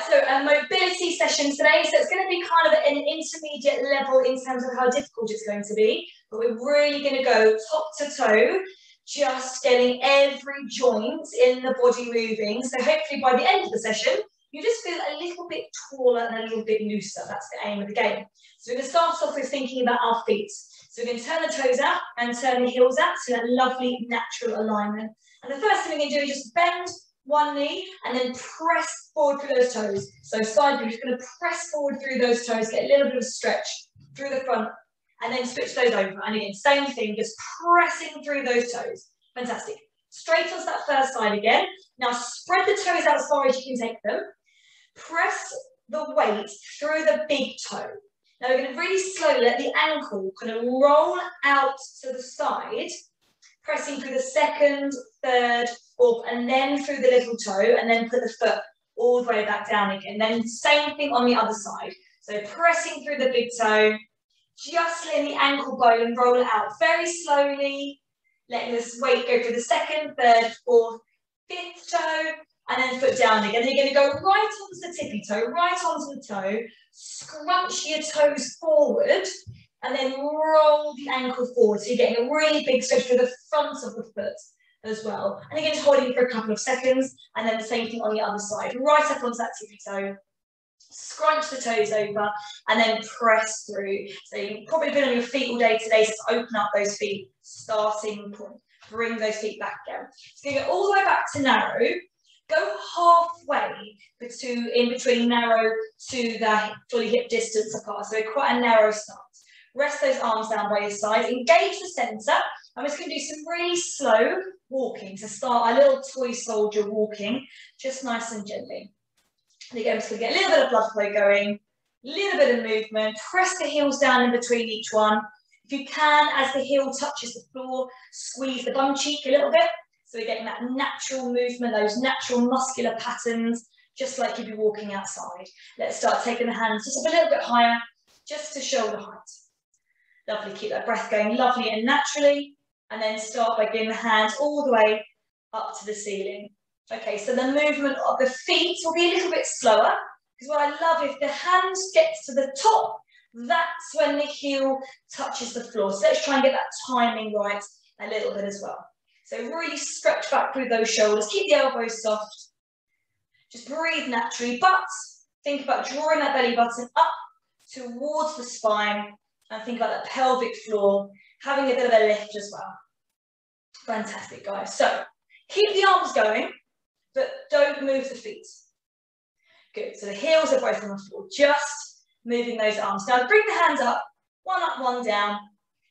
so a mobility session today. So it's going to be kind of an intermediate level in terms of how difficult it's going to be. But we're really going to go top to toe, just getting every joint in the body moving. So hopefully by the end of the session, you just feel a little bit taller and a little bit looser. That's the aim of the game. So we're going to start off with thinking about our feet. So we're going to turn the toes out and turn the heels out, so that lovely natural alignment. And the first thing we're going to do is just bend one knee and then press forward through those toes. So side bend, just going to press forward through those toes, get a little bit of stretch through the front, and then switch those over. And again, same thing, just pressing through those toes. Fantastic. Straight onto that first side again. Now spread the toes out as far as you can take them. Press the weight through the big toe. Now we're going to really slowly let the ankle kind of roll out to the side, pressing through the second, third, fourth, and then through the little toe, and then put the foot all the way back down again. Then same thing on the other side. So pressing through the big toe, just letting the ankle bone roll it out very slowly, letting this weight go through the second, third, fourth, fifth toe, and then foot down again. Then you're going to go right onto the tippy toe, right onto the toe, scrunch your toes forward, and then roll the ankle forward. So you're getting a really big stretch through the front of the foot as well. And again, just holding it for a couple of seconds, and then the same thing on the other side. Right up onto that tippy toe, scrunch the toes over, and then press through. So you've probably been on your feet all day today, so open up those feet, starting point. Bring those feet back again. So you go all the way back to narrow. Go halfway in between narrow to the fully hip distance apart. So quite a narrow start. Rest those arms down by your side. Engage the centre. I'm just going to do some really slow walking to start our little toy soldier walking, just nice and gently. And again, I'm just going to get a little bit of blood flow going, a little bit of movement. Press the heels down in between each one. If you can, as the heel touches the floor, squeeze the bum cheek a little bit. So we're getting that natural movement, those natural muscular patterns, just like you'd be walking outside. Let's start taking the hands just up a little bit higher, just to shoulder height. Lovely, keep that breath going lovely and naturally. And then start by getting the hands all the way up to the ceiling. Okay, so the movement of the feet will be a little bit slower, because what I love, if the hands get to the top, that's when the heel touches the floor. So let's try and get that timing right a little bit as well. So really stretch back through those shoulders, keep the elbows soft. Just breathe naturally, but think about drawing that belly button up towards the spine, and think about that pelvic floor, having a bit of a lift as well. Fantastic, guys. So keep the arms going, but don't move the feet. Good, so the heels are both on the floor, just moving those arms. Now bring the hands up, one down.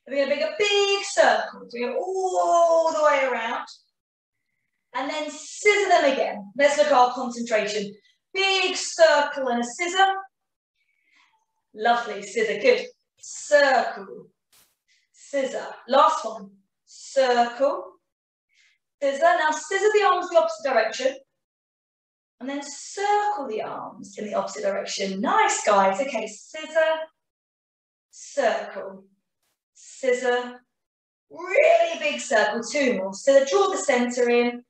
We're going to make a big circle. So we go all the way around. And then scissor them again. Let's look at our concentration. Big circle and a scissor. Lovely, scissor, good. Circle, scissor. Last one. Circle, scissor. Now scissor the arms the opposite direction. And then circle the arms in the opposite direction. Nice, guys. Okay, scissor, circle. Scissor, really big circle, two more. So draw the centre in,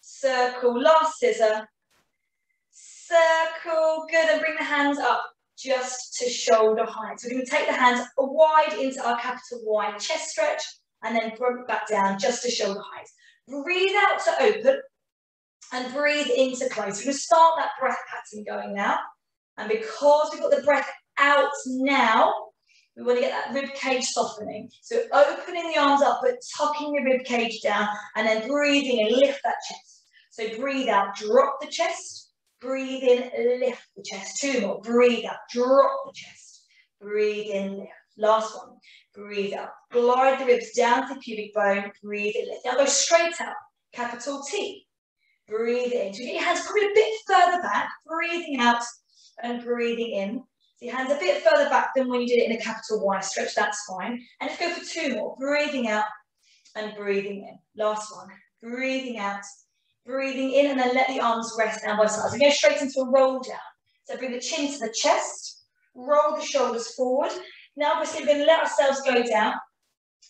circle, last scissor, circle, good, and bring the hands up just to shoulder height. So we're going to take the hands wide into our capital Y chest stretch, and then bring back down just to shoulder height. Breathe out to open, and breathe in to close. We're going to start that breath pattern going now, and because we've got the breath out now, we want to get that rib cage softening. So opening the arms up, but tucking the rib cage down, and then breathing and lift that chest. So breathe out, drop the chest. Breathe in, lift the chest. Two more. Breathe out, drop the chest. Breathe in, lift. Last one. Breathe out. Glide the ribs down to the pubic bone. Breathe in, lift. Now go straight out. Capital T. Breathe in. So get your hands probably a bit further back. Breathing out and breathing in. Your hands a bit further back than when you did it in a capital Y stretch, that's fine. And let's go for two more. Breathing out and breathing in. Last one. Breathing out, breathing in, and then let the arms rest down by sides. We go straight into a roll down. So bring the chin to the chest, roll the shoulders forward. Now we're going to let ourselves go down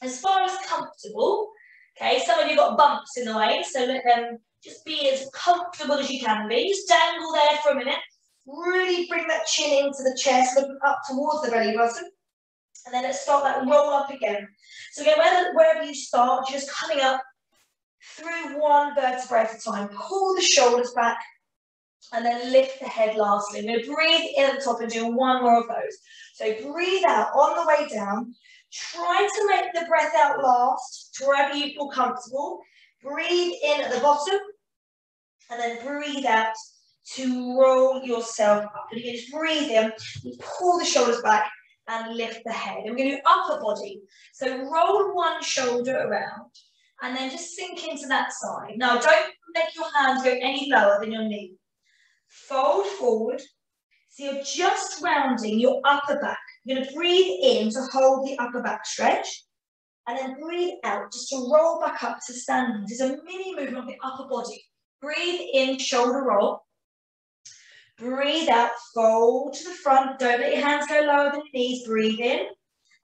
as far as comfortable. Okay, some of you got bumps in the way, so let them just be as comfortable as you can be. Just dangle there for a minute. Really bring that chin into the chest, looking up towards the belly button. And then let's start that roll up again. So again, wherever you start, just coming up through one vertebrae at a time. Pull the shoulders back and then lift the head lastly. I'm going to breathe in at the top and do one more of those. So breathe out on the way down. Try to make the breath out last to wherever you feel comfortable. Breathe in at the bottom and then breathe out to roll yourself up. And again, just breathe in, you pull the shoulders back and lift the head. And we're going to do upper body. So roll one shoulder around and then just sink into that side. Now, don't make your hands go any lower than your knee. Fold forward. So you're just rounding your upper back. You're going to breathe in to hold the upper back stretch. And then breathe out just to roll back up to standing. This is a mini movement of the upper body. Breathe in, shoulder roll. Breathe out, fold to the front. Don't let your hands go lower than your knees. Breathe in.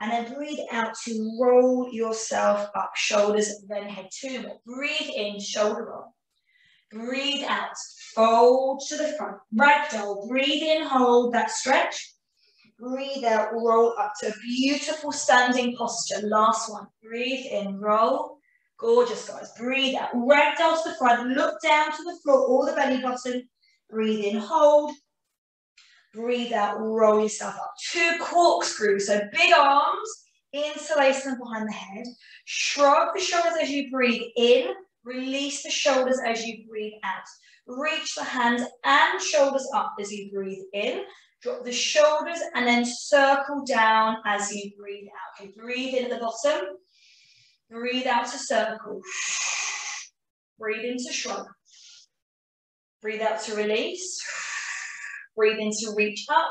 And then breathe out to roll yourself up. Shoulders, then head. Two more. Breathe in, shoulder roll. Breathe out, fold to the front. Ragdoll. Breathe in, hold that stretch. Breathe out, roll up to a beautiful standing posture. Last one. Breathe in, roll. Gorgeous, guys. Breathe out. Ragdoll to the front. Look down to the floor or the belly button. Breathe in, hold. Breathe out, roll yourself up. Two corkscrews, so big arms, interlace them behind the head. Shrug the shoulders as you breathe in. Release the shoulders as you breathe out. Reach the hands and shoulders up as you breathe in. Drop the shoulders and then circle down as you breathe out. Okay, breathe in at the bottom. Breathe out to circle. Breathe in to shrug. Breathe out to release. Breathe in to reach up.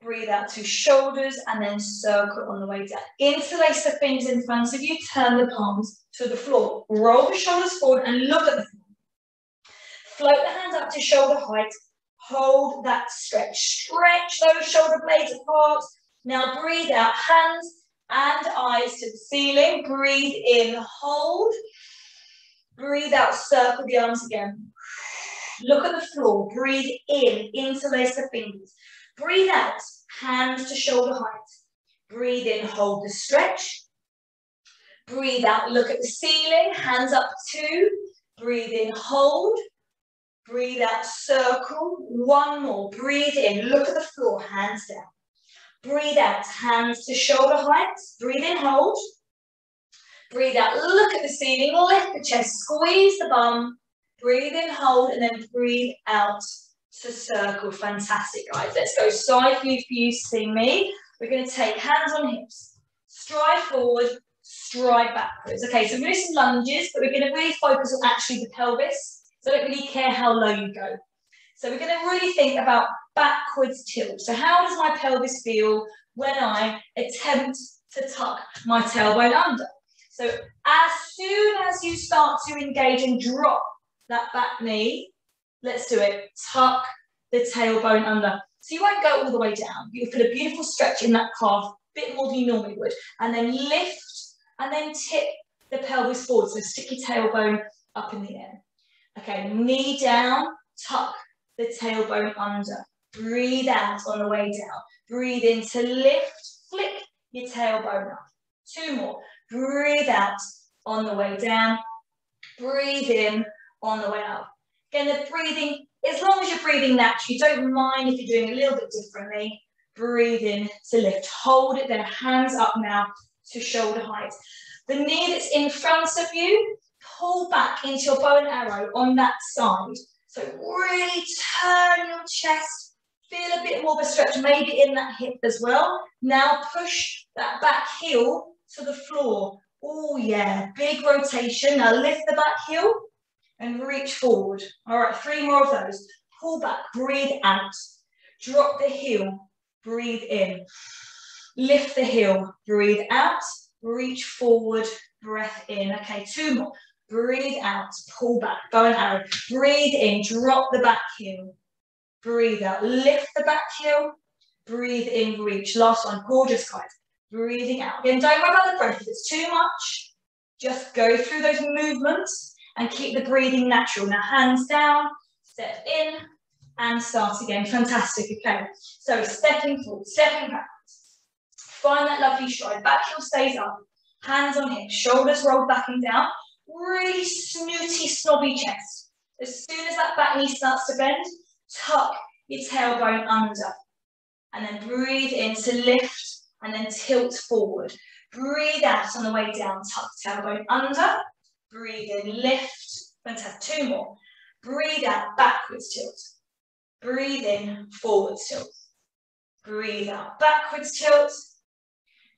Breathe out to shoulders and then circle on the way down. Interlace the fingers in front of you. Turn the palms to the floor. Roll the shoulders forward and look at the floor. Float the hands up to shoulder height. Hold that stretch. Stretch those shoulder blades apart. Now breathe out. Hands and eyes to the ceiling. Breathe in. Hold. Breathe out. Circle the arms again. Look at the floor. Breathe in. Interlace the fingers. Breathe out. Hands to shoulder height. Breathe in. Hold the stretch. Breathe out. Look at the ceiling. Hands up two. Breathe in. Hold. Breathe out. Circle. One more. Breathe in. Look at the floor. Hands down. Breathe out. Hands to shoulder height. Breathe in. Hold. Breathe out. Look at the ceiling. Lift the chest. Squeeze the bum. Breathe in, hold, and then breathe out to circle. Fantastic, guys. Let's go side view for you, see me. We're going to take hands on hips. Stride forward, stride backwards. Okay, so we're going to do some lunges, but we're going to really focus on actually the pelvis. So I don't really care how low you go. So we're going to really think about backwards tilt. So how does my pelvis feel when I attempt to tuck my tailbone under? So as soon as you start to engage and drop that back knee, let's do it. Tuck the tailbone under. So you won't go all the way down. You'll feel a beautiful stretch in that calf, a bit more than you normally would. And then lift and then tip the pelvis forward. So stick your tailbone up in the air. Okay, knee down, tuck the tailbone under. Breathe out on the way down. Breathe in to lift, flick your tailbone up. Two more. Breathe out on the way down. Breathe in on the way up. Again, the breathing, as long as you're breathing naturally, don't mind if you're doing a little bit differently. Breathe in to lift. Hold it there. Hands up now to shoulder height. The knee that's in front of you, pull back into your bow and arrow on that side. So really turn your chest. Feel a bit more of a stretch, maybe in that hip as well. Now push that back heel to the floor. Oh yeah, big rotation. Now lift the back heel and reach forward. All right, 3 more of those. Pull back, breathe out. Drop the heel, breathe in. Lift the heel, breathe out. Reach forward, breath in. Okay, 2 more. Breathe out, pull back, bow and arrow. Breathe in, drop the back heel. Breathe out, lift the back heel. Breathe in, reach. Last one, gorgeous, guys. Breathing out. Again, don't worry about the breath. If it's too much, just go through those movements and keep the breathing natural. Now, hands down, step in, and start again. Fantastic, okay. So stepping forward, stepping backwards. Find that lovely stride. Back heel stays up. Hands on hips, shoulders rolled back and down. Really snooty, snobby chest. As soon as that back knee starts to bend, tuck your tailbone under. And then breathe in to lift and then tilt forward. Breathe out on the way down, tuck tailbone under. Breathe in, lift. Fantastic, 2 more. Breathe out, backwards tilt. Breathe in, forwards tilt. Breathe out, backwards tilt.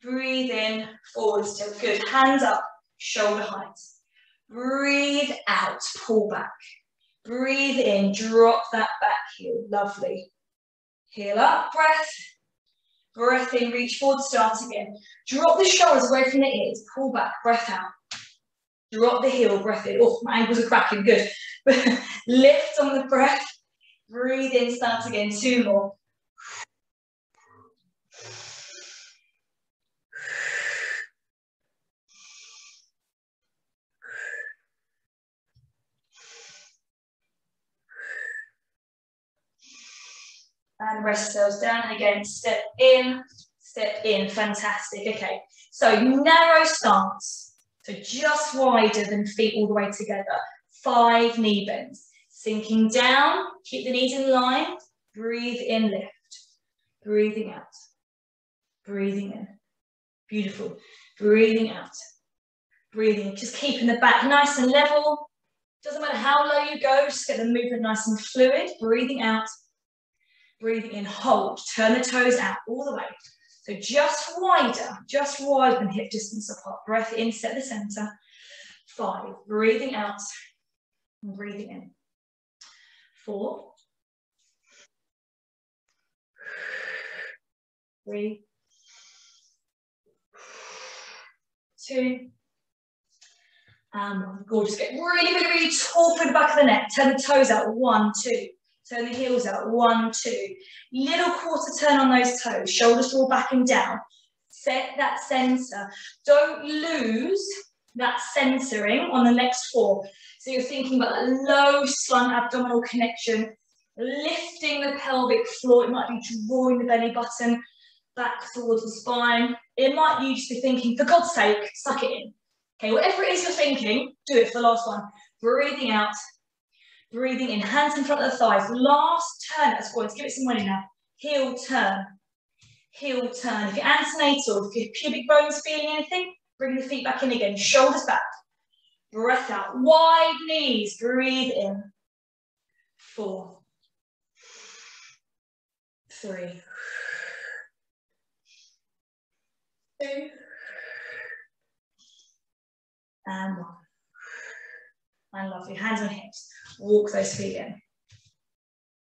Breathe in, forwards tilt. Good, hands up, shoulder height. Breathe out, pull back. Breathe in, drop that back heel, lovely. Heel up, breath. Breath in, reach forward, start again. Drop the shoulders away from the ears, pull back, breath out. Drop the heel, breath in. Oh, my ankles are cracking, good. Lift on the breath. Breathe in, start again, 2 more. And rest those down, and again, step in, fantastic, okay. So narrow stance, so just wider than feet all the way together. 5 knee bends, sinking down, keep the knees in line, breathe in, lift, breathing out, breathing in, beautiful, breathing out, breathing in, just keeping the back nice and level, doesn't matter how low you go, just get the movement nice and fluid, breathing out, breathing in, hold, turn the toes out all the way. So just wider than hip distance apart. Breath in, set the center. 5, breathing out and breathing in. 4, 3, 2, and 1. Gorgeous. Get really, really, really tall through the back of the neck. Turn the toes out. 1, 2. Turn the heels out, 1, 2. Little quarter turn on those toes, shoulders roll back and down. Set that center. Don't lose that centering on the next 4. So you're thinking about that low slung abdominal connection, lifting the pelvic floor. It might be drawing the belly button back towards the spine. It might you just be thinking, for God's sake, suck it in. Okay, whatever it is you're thinking, do it for the last one. Breathing out. Breathing in, hands in front of the thighs. Last turn at squats. Give it some weight now. Heel turn. Heel turn. If you're antenatal, if your pubic bone's feeling anything, bring the feet back in again. Shoulders back. Breath out. Wide knees. Breathe in. 4, 3, 2, and 1. And lovely. Hands on hips. Walk those feet in.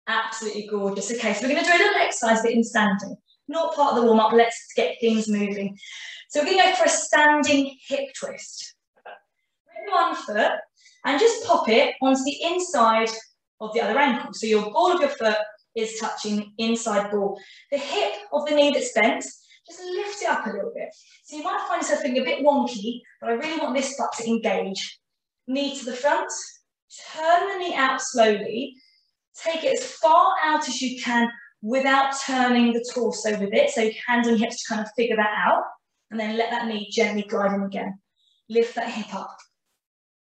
Absolutely gorgeous. Okay, so we're going to do a little exercise bit in standing. Not part of the warm-up. Let's get things moving. So we're going to go for a standing hip twist. Bring one foot and just pop it onto the inside of the other ankle. So your ball of your foot is touching the inside ball. The hip of the knee that's bent, just lift it up a little bit. So you might find yourself feeling a bit wonky, but I really want this butt to engage. Knee to the front, turn the knee out slowly, take it as far out as you can without turning the torso with it, so hands on hips to kind of figure that out, and then let that knee gently glide in again. Lift that hip up.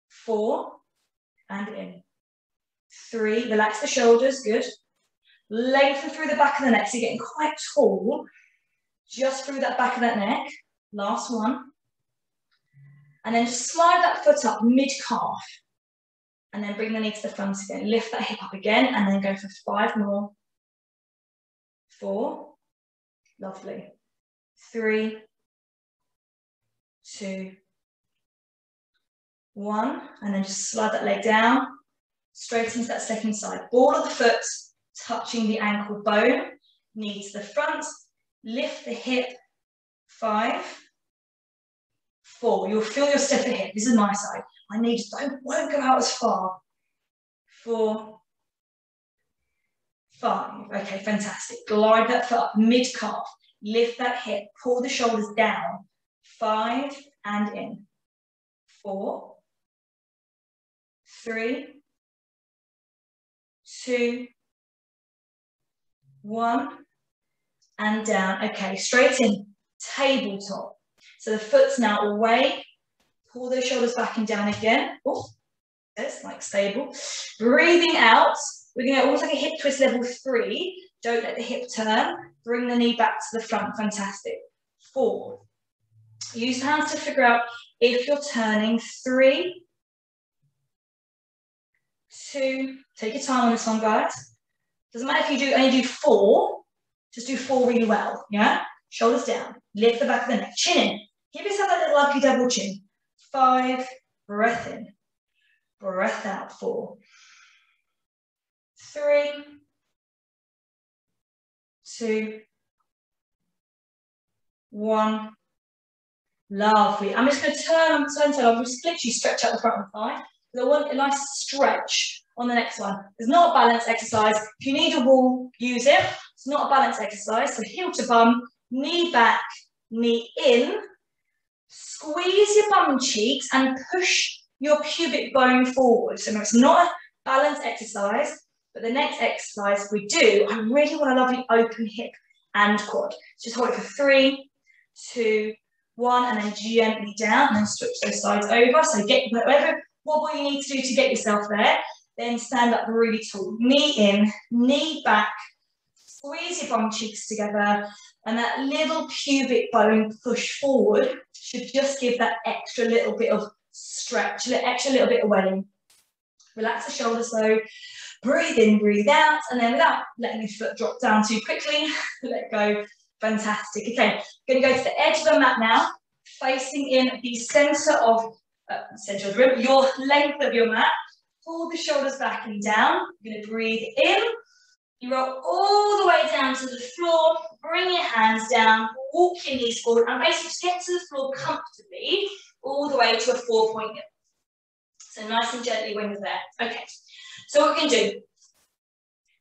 4, and in. 3, relax the shoulders, good. Lengthen through the back of the neck, so you're getting quite tall, just through that back of that neck. Last one. And then just slide that foot up mid-calf. And then bring the knee to the front again. Lift that hip up again, and then go for 5 more. 4. Lovely. 3, 2, 1. And then just slide that leg down, straight into that second side. Ball of the foot touching the ankle bone. Knee to the front. Lift the hip. 5, 4. You'll feel your step hip. This is my side. My knee just won't go out as far. 4, 5. Okay, fantastic. Glide that foot up mid-calf. Lift that hip. Pull the shoulders down. 5, and in. 4, 3, 2, 1, and down. Okay, straight in, tabletop. So the foot's now away. Pull those shoulders back and down again. Oh, this, like stable. Breathing out. We're going to almost like a hip twist level 3. Don't let the hip turn. Bring the knee back to the front. Fantastic. 4. Use hands to figure out if you're turning. 3, 2. Take your time on this one, guys. Doesn't matter if you only do 4. Just do 4 really well. Yeah. Shoulders down. Lift the back of the neck. Chin in. Give yourself that little lucky double chin. 5. Breath in. Breath out. 4. 3, 2, 1. Lovely. I'm just going to turn so I'll just literally stretch out the front of the thigh. I want a nice stretch on the next one. It's not a balance exercise. If you need a wall, use it. It's not a balance exercise. So heel to bum, knee back, knee in. Squeeze your bum cheeks and push your pubic bone forward. So it's not a balance exercise, but the next exercise we do, I really want a lovely open hip and quad. Just hold it for 3, 2, 1, and then gently down, and then switch those sides over. So get whatever wobble you need to do to get yourself there. Then stand up really tall. Knee in, knee back, squeeze your bum cheeks together, and that little pubic bone push forward should just give that extra little bit of stretch, extra little bit of welling. Relax the shoulders though. Breathe in, breathe out, and then without letting your foot drop down too quickly, let go. Fantastic. Okay, going to go to the edge of the mat now, facing in the centre of the room, your length of your mat. Pull the shoulders back and down. You're going to breathe in. You roll all the way down to the floor. Bring your hands down. Walk your knees forward, and basically just get to the floor comfortably, all the way to a 4-point hill. So nice and gently when you're there. Okay. So what we can do,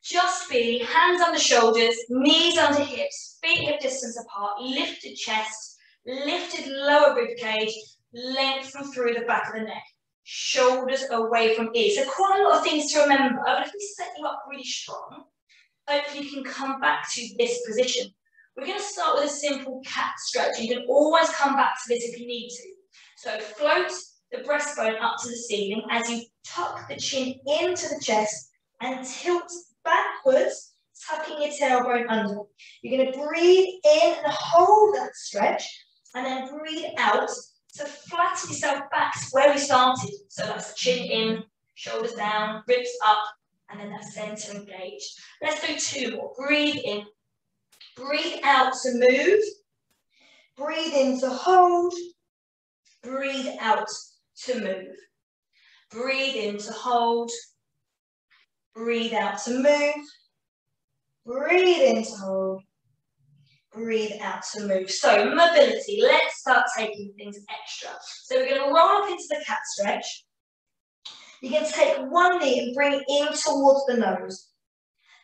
just be hands under shoulders, knees under hips, feet hip distance apart, lifted chest, lifted lower rib cage, lengthen through the back of the neck, shoulders away from ears. So quite a lot of things to remember, but if we set you up really strong, hopefully you can come back to this position. We're going to start with a simple cat stretch. You can always come back to this if you need to. So float the breastbone up to the ceiling as you tuck the chin into the chest and tilt backwards, tucking your tailbone under. You're going to breathe in and hold that stretch, and then breathe out to flatten yourself back to where we started. So that's chin in, shoulders down, ribs up, and then that centre engaged. Let's do 2 more. Breathe in, breathe out to move, breathe in to hold, breathe out to move. Breathe in to hold, breathe out to move, breathe in to hold, breathe out to move. So mobility, let's start taking things extra. So we're going to roll up into the cat stretch. You can take one knee and bring it in towards the nose.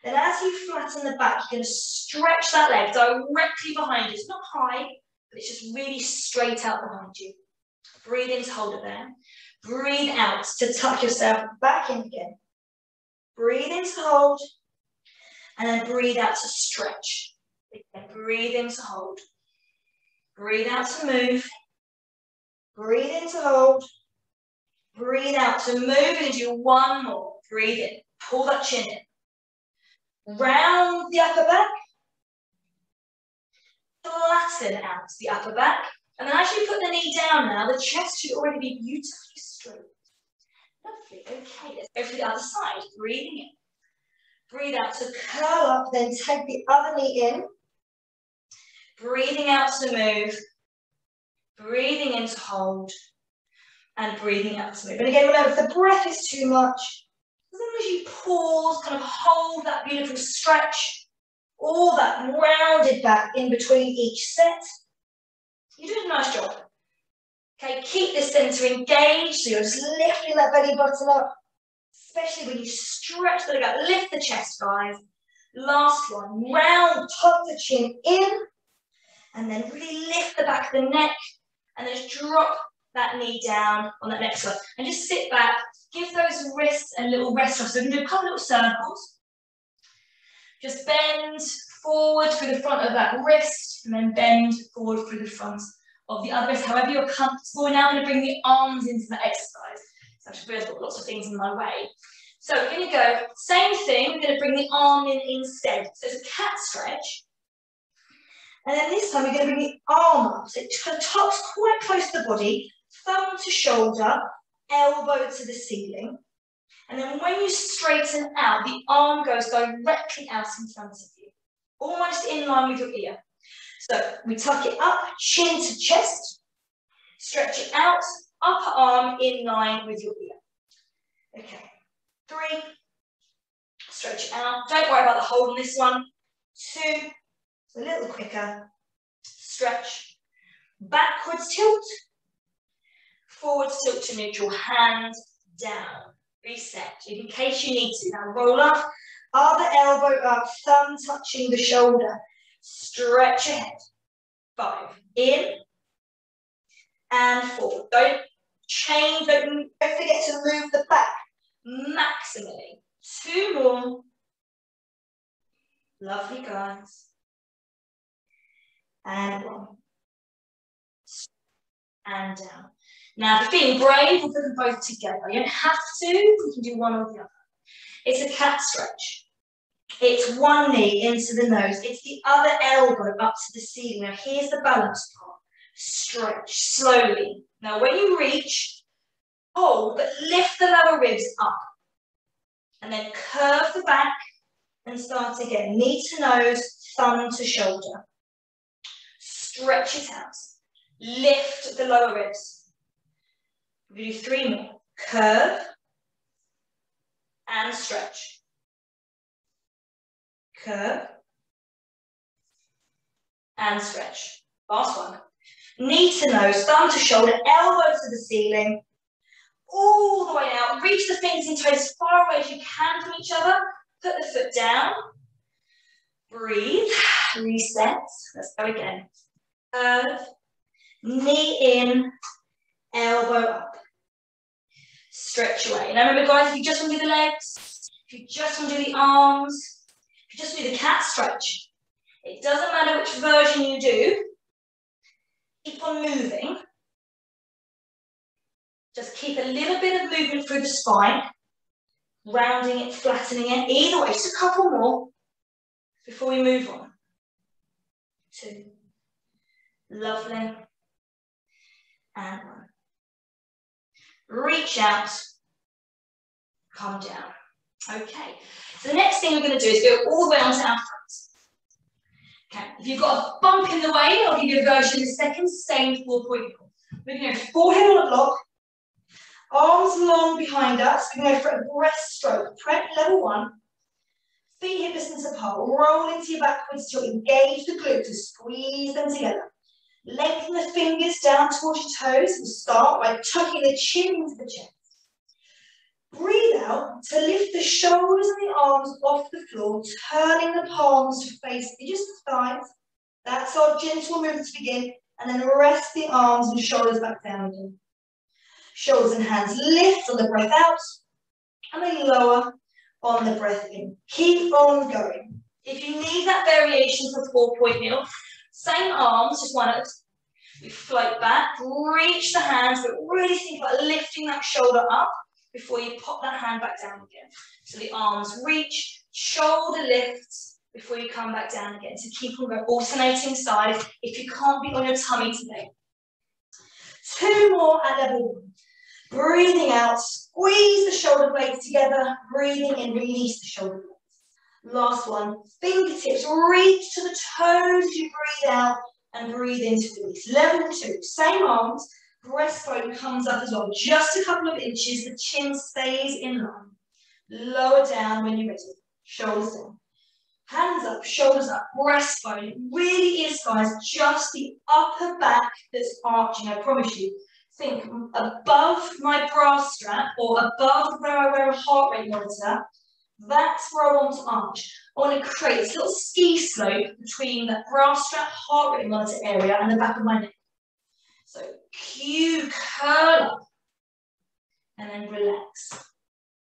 Then as you flatten the back, you're going to stretch that leg directly behind you. It's not high, but it's just really straight out behind you. Breathe in to hold it there. Breathe out to tuck yourself back in again. Breathe in to hold, and then breathe out to stretch. Again, breathe in to hold. Breathe out to move. Breathe in to hold. Breathe out to move, and do 1 more. Breathe in. Pull that chin in. Round the upper back. Flatten out the upper back. And then as you put the knee down now, the chest should already be beautifully straight. Lovely. Okay, let's go for the other side. Breathing in. Breathe out to curl up, then take the other knee in. Breathing out to move. Breathing in to hold. And breathing out to move. And again, remember, if the breath is too much, as long as you pause, kind of hold that beautiful stretch, all that rounded back in between each set, you're doing a nice job. Okay, keep the centre engaged, so you're just lifting that belly button up, especially when you stretch the leg out. Lift the chest, guys. Last one, round, tuck the chin in, and then really lift the back of the neck, and then just drop that knee down on that next one. And just sit back, give those wrists a little rest off. So we can do a couple little circles. Just bend forward through the front of that wrist, and then bend forward through the front of the other wrist. However you're comfortable. Now I'm going to bring the arms into the exercise. So I just realised I've got lots of things in my way. So we're going to go, same thing, we're going to bring the arm in instead. So it's a cat stretch. And then this time we're going to bring the arm up. So it tops quite close to the body, thumb to shoulder, elbow to the ceiling. And then when you straighten out, the arm goes directly out in front of you, almost in line with your ear. So we tuck it up, chin to chest, stretch it out, upper arm in line with your ear. Okay, 3, stretch it out. Don't worry about the hold on this one. 2, it's a little quicker, stretch, backwards tilt, forwards tilt to neutral, hand down. Reset, in case you need to. Now roll up, other elbow up, thumb touching the shoulder. Stretch your head. 5, in and forward. Don't change, don't forget to move the back maximally. 2 more. Lovely, guys. And 1. And down. Now, if you're feeling brave, we'll put them both together. You don't have to, you can do one or the other. It's a cat stretch. It's one knee into the nose. It's the other elbow up to the ceiling. Now, here's the balance part. Stretch slowly. Now, when you reach, hold, but lift the lower ribs up. And then curve the back and start again. Knee to nose, thumb to shoulder. Stretch it out. Lift the lower ribs. We do 3 more. Curve and stretch. Curve and stretch. Last one. Knee to nose, thumb to shoulder, elbow to the ceiling. All the way out. Reach the fingers and toes as far away as you can from each other. Put the foot down. Breathe. Reset. Let's go again. Curve. Knee in. Elbow up. Stretch away. Now remember, guys, if you just want to do the legs, if you just want to do the arms, if you just do the cat stretch, it doesn't matter which version you do. Keep on moving. Just keep a little bit of movement through the spine, rounding it, flattening it. Either way, just a couple more before we move on. 2. Lovely. And 1. Reach out, come down. Okay, so the next thing we're going to do is go all the way onto our front. Okay, if you've got a bump in the way, I'll give you a version in a second, same 4-point pull. We're going to go forehead on a block, arms long behind us. We're going to go for a breaststroke, prep level 1. Feet hip distance apart, roll into your backwards tilt, engage the glutes, to squeeze them together. Lengthen the fingers down towards your toes. We'll start by tucking the chin into the chest. Breathe out to lift the shoulders and the arms off the floor, turning the palms to face just the thighs. That's our gentle movement to begin. And then rest the arms and shoulders back down again. Shoulders and hands lift on the breath out, and then lower on the breath in. Keep on going. If you need that variation for 4-point meal, same arms, just one at a time. We float back, reach the hands, but really think about lifting that shoulder up before you pop that hand back down again. So the arms reach, shoulder lifts before you come back down again. So keep on going, alternating sides if you can't be on your tummy today. 2 more at level 1. Breathing out, squeeze the shoulder blades together, breathing in, release the shoulder blades. Last one, fingertips reach to the toes as you breathe out and breathe into release. Level 2, same arms, breastbone comes up as well, just a couple of inches, the chin stays in line. Lower down when you're ready, shoulders down. Hands up, shoulders up, breastbone. It really is, guys, just the upper back that's arching, I promise you. Think above my bra strap or above where I wear a heart rate monitor. That's where I want to arch. I want to create this little ski slope between that bra strap, heart rate monitor area and the back of my neck. So cue, curl up, and then relax.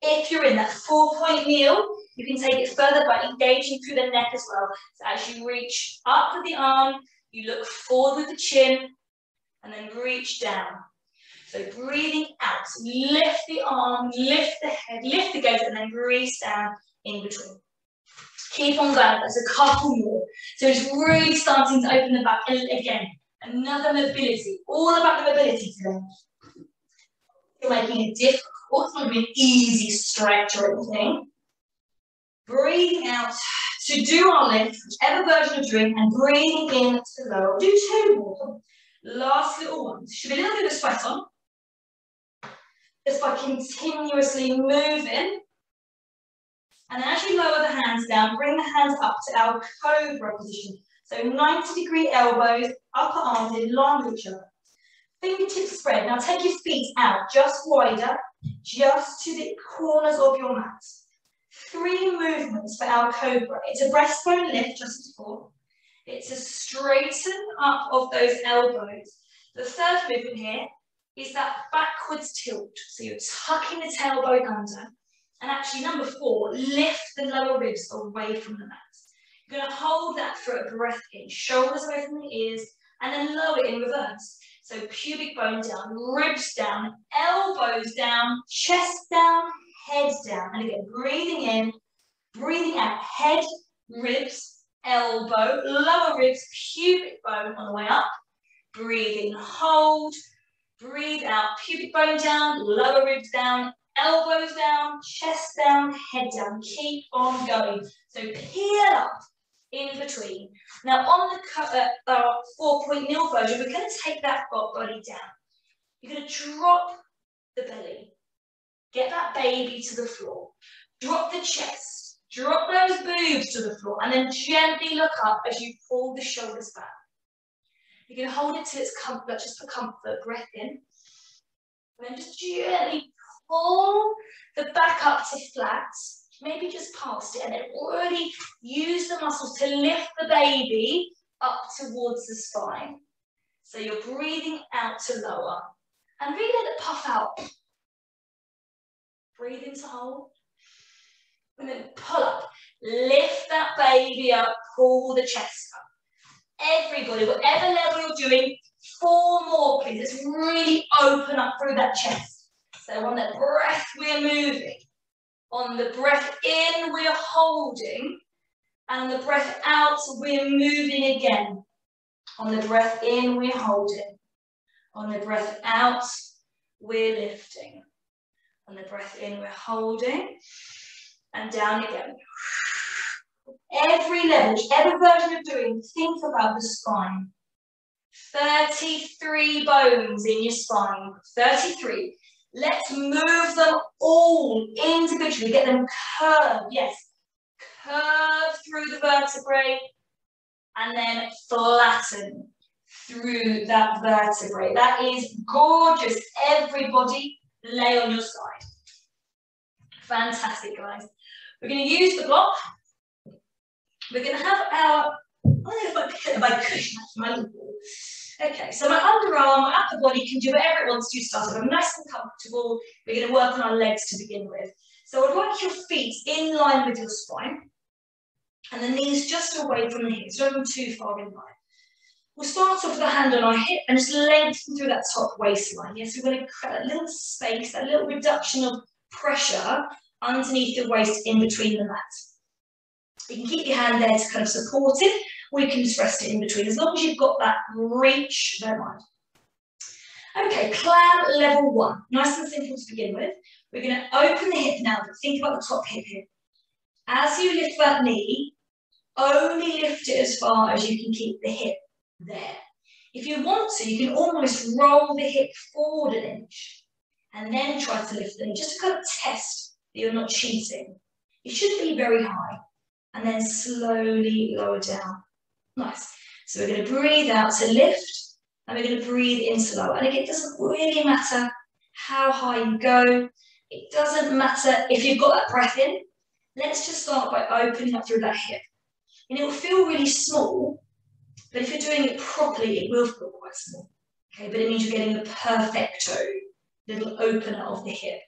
If you're in that 4-point meal, You can take it further by engaging through the neck as well. So as you reach up with the arm, you look forward with the chin, and then reach down. So breathing out, lift the arm, lift the head, lift the gaze, and then release down in between. Keep on going, there's a couple more. So it's really starting to open the back. And again, another mobility, all about the mobility today. You're making it difficult, it's not an easy stretch or anything. Breathing out to do our lift, whichever version you're doing, and breathing in to lower. Do two more. Last little ones. Should be a little bit of sweat on. Just by continuously moving. And then as you lower the hands down, bring the hands up to our cobra position. So 90-degree elbows, upper arms in line with each other. Fingertips spread. Now take your feet out, just wider, just to the corners of your mat. 3 movements for our cobra. It's a breastbone lift, just as before. It's a straighten up of those elbows. The third movement here is that backwards tilt. So you're tucking the tailbone under. And actually, number 4, lift the lower ribs away from the mat. You're going to hold that for a breath in, shoulders away from the ears, and then lower it in reverse. So pubic bone down, ribs down, elbows down, chest down, head down. And again, breathing in, breathing out, head, ribs, elbow, lower ribs, pubic bone on the way up. Breathing, hold, breathe out, pubic bone down, lower ribs down, elbows down, chest down, head down. Keep on going. So peel up in between. Now on the 4.0 version, we're going to take that body down. You're going to drop the belly. Get that baby to the floor. Drop the chest. Drop those boobs to the floor. And then gently look up as you pull the shoulders back. You're going to hold it till it's comfort, just for comfort. Breath in. And then just gently pull the back up to flat. Maybe just past it. And then really use the muscles to lift the baby up towards the spine. So you're breathing out to lower. And really let it puff out. Breathe in to hold. And then pull up. Lift that baby up. Pull the chest up. Everybody, whatever level you're doing, 4 more, please. Let's really open up through that chest. So on the breath, we're moving. On the breath in, we're holding. And on the breath out, we're moving again. On the breath in, we're holding. On the breath out, we're lifting. On the breath in, we're holding. And down again. Every level, whichever version you're doing, think about the spine. 33 bones in your spine. 33. Let's move them all individually. Get them curved. Yes. Curve through the vertebrae. And then flatten through that vertebrae. That is gorgeous. Everybody lay on your side. Fantastic, guys. We're going to use the block. We're going to have our, my cushion, my little ball. Okay, so my underarm, my upper body can do whatever it wants to start off. I'm nice and comfortable. We're going to work on our legs to begin with. So I'd like your feet in line with your spine and the knees just away from the hips, don't too far in line. We'll start off with the hand on our hip and just lengthen through that top waistline. Yes, we're going to create a little space, a little reduction of pressure underneath the waist in between the mat. You can keep your hand there to kind of support it, or you can just rest it in between. As long as you've got that reach, don't mind. Okay, clam level 1. Nice and simple to begin with. We're going to open the hip now, but think about the top hip here. As you lift that knee, only lift it as far as you can keep the hip there. If you want to, you can almost roll the hip forward an inch and then try to lift the knee, just to kind of test that you're not cheating. It should be very high. And then slowly lower down. Nice. So we're going to breathe out to lift, and we're going to breathe in to lower. And again, it doesn't really matter how high you go. It doesn't matter if you've got that breath in. Let's just start by opening up through that hip. And it will feel really small, but if you're doing it properly, it will feel quite small. Okay, but it means you're getting the perfecto, little opener of the hip.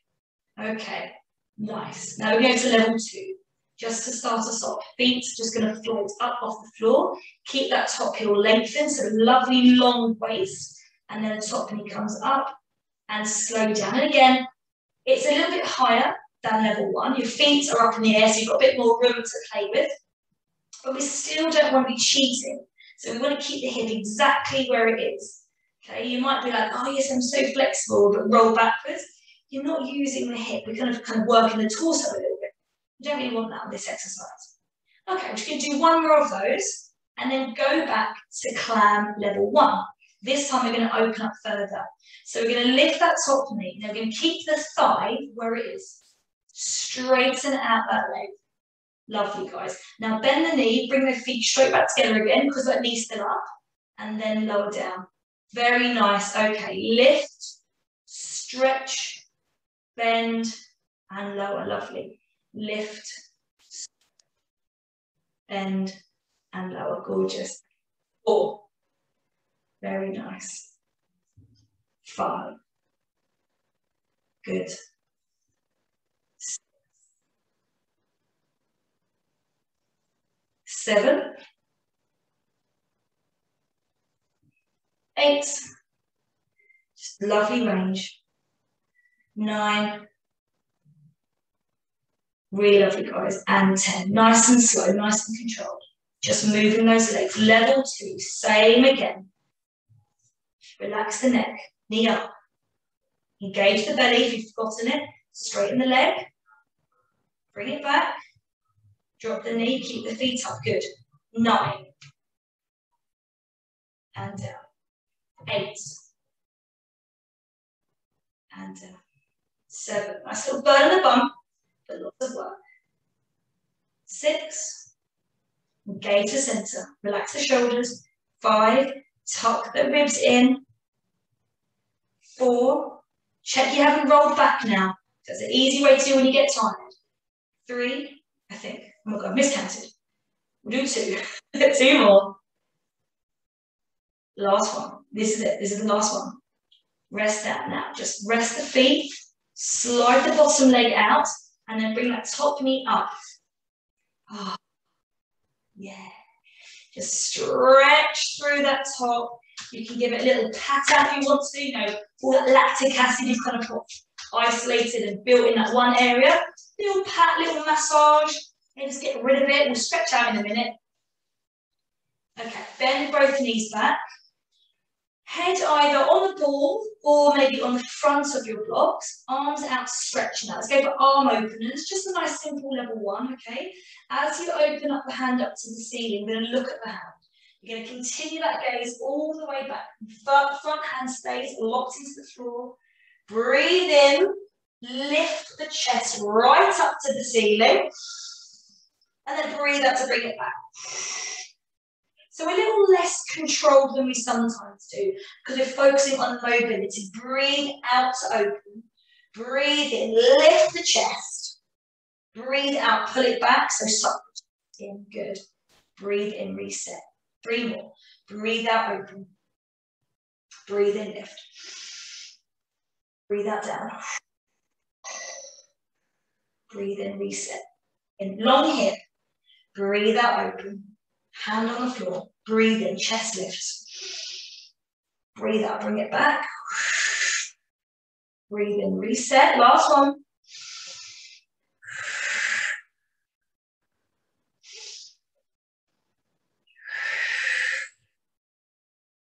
Okay, nice. Now we're going to level 2. just to start us off. Feet just going to float up off the floor. Keep that top heel lengthened, so lovely long waist. And then the top knee comes up and slow down. And again, it's a little bit higher than level 1. Your feet are up in the air, so you've got a bit more room to play with. But we still don't want to be cheating. So we want to keep the hip exactly where it is. Okay, you might be like, oh yes, I'm so flexible, but roll backwards. You're not using the hip. We're kind of working the torso a little bit. You don't really want that on this exercise. Okay, we're just going to do one more of those and then go back to clam level 1. This time we're going to open up further. So we're going to lift that top knee. Now we're going to keep the thigh where it is. Straighten out that leg. Lovely, guys. Now bend the knee, bring the feet straight back together again because that knee's still up, and then lower down. Very nice. Okay, lift, stretch, bend, and lower. Lovely. Lift, bend, and lower. Gorgeous. 4. Very nice. 5. Good. 7. 8. Just lovely range. 9. Really lovely, guys. And 10. Nice and slow, nice and controlled. Just moving those legs. Level 2. Same again. Relax the neck. Knee up. Engage the belly if you've forgotten it. Straighten the leg. Bring it back. Drop the knee. Keep the feet up. Good. 9. And down. 8. And down. 7. Nice little burn in the bum, but lots of work. 6. Engage the center. Relax the shoulders. 5. Tuck the ribs in. 4. Check you haven't rolled back now. That's an easy way to do when you get tired. 3. I think. Oh my God, miscounted. We'll do 2. 2 more. Last one. This is it. This is the last one. Rest that now. Just rest the feet. Slide the bottom leg out. And then bring that top knee up. Oh, yeah. Just stretch through that top. You can give it a little pat out if you want to. You know, all that lactic acid you've kind of got isolated and built in that one area. Little pat, little massage. And just get rid of it. We'll stretch out in a minute. Okay, bend both knees back. Head either on the ball or maybe on the front of your blocks. Arms out, stretch now. Let's go for arm openers. Just a nice simple level 1, okay? As you open up the hand up to the ceiling, we're going to look at the hand. You're going to continue that gaze all the way back. Front hand stays locked into the floor. Breathe in. Lift the chest right up to the ceiling. And then breathe out to bring it back. So a little less controlled than we sometimes do because we're focusing on mobility. Breathe out to open. Breathe in, lift the chest. Breathe out, pull it back. So suck the chest in, good. Breathe in, reset. 3 more. Breathe out, open. Breathe in, lift. Breathe out, down. Breathe in, reset. In long hip. Breathe out, open. Hand on the floor. Breathe in, chest lifts. Breathe out, bring it back. Breathe in, reset. Last one.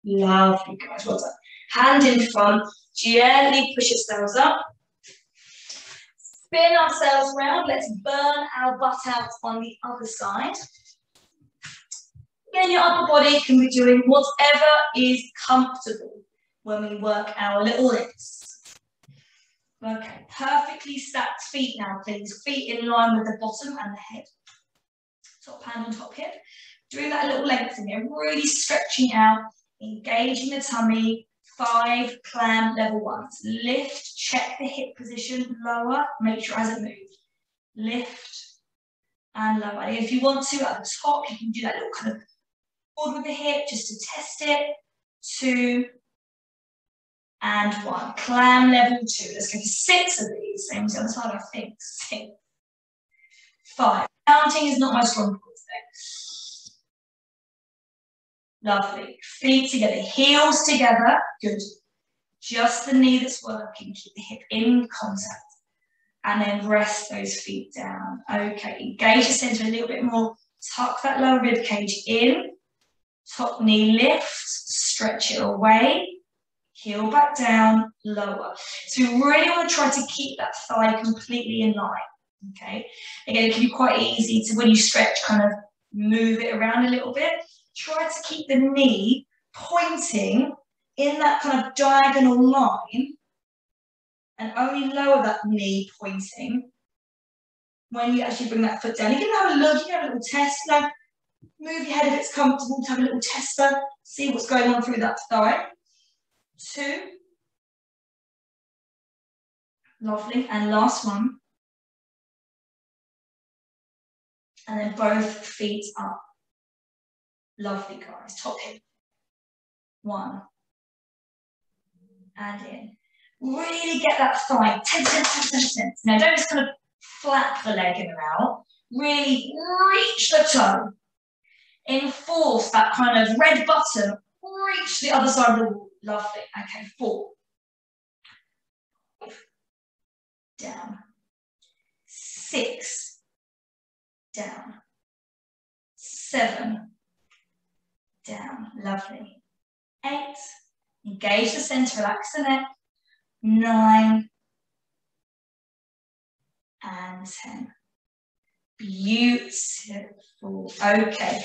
Lovely, guys, well done. Hand in front, gently push yourselves up. Spin ourselves around. Let's burn our butt out on the other side. Again, your upper body can be doing whatever is comfortable when we work our little legs. Okay, perfectly stacked feet now, please. Feet in line with the bottom and the head. Top hand on top hip. Doing that little length in here, really stretching out, engaging the tummy. 5 clam level 1s. Lift, check the hip position, lower, make sure it hasn't moved. Lift and lower. And if you want to, at the top, you can do that little kind of forward with the hip just to test it. 2 and 1. Clam level 2. Let's go for 6 of these. Same as the other side, I think. 6. 5. Counting is not my strong point today. Lovely. Feet together, heels together. Good. Just the knee that's working. Keep the hip in contact. And then rest those feet down. Okay, engage the center a little bit more. Tuck that lower rib cage in. Top knee lifts, stretch it away. Heel back down, lower. So we really want to try to keep that thigh completely in line. Okay. Again, it can be quite easy to, when you stretch, kind of move it around a little bit. Try to keep the knee pointing in that kind of diagonal line, and only lower that knee pointing when you actually bring that foot down. You can have a look, you can have a little test, you know, move your head if it's comfortable to have a little tester, see what's going on through that thigh. 2. Lovely, and last one. And then both feet up. Lovely, guys, top hip. 1. And in. Really get that thigh, 10. Now don't just kind of flap the leg in and out. Really reach the toe. Enforce that kind of red button. Reach the other side of the wall. Lovely. Okay, 4. Down. 6. Down. 7. Down. Lovely. 8. Engage the center, relax the neck. 9. And 10. Beautiful. Okay.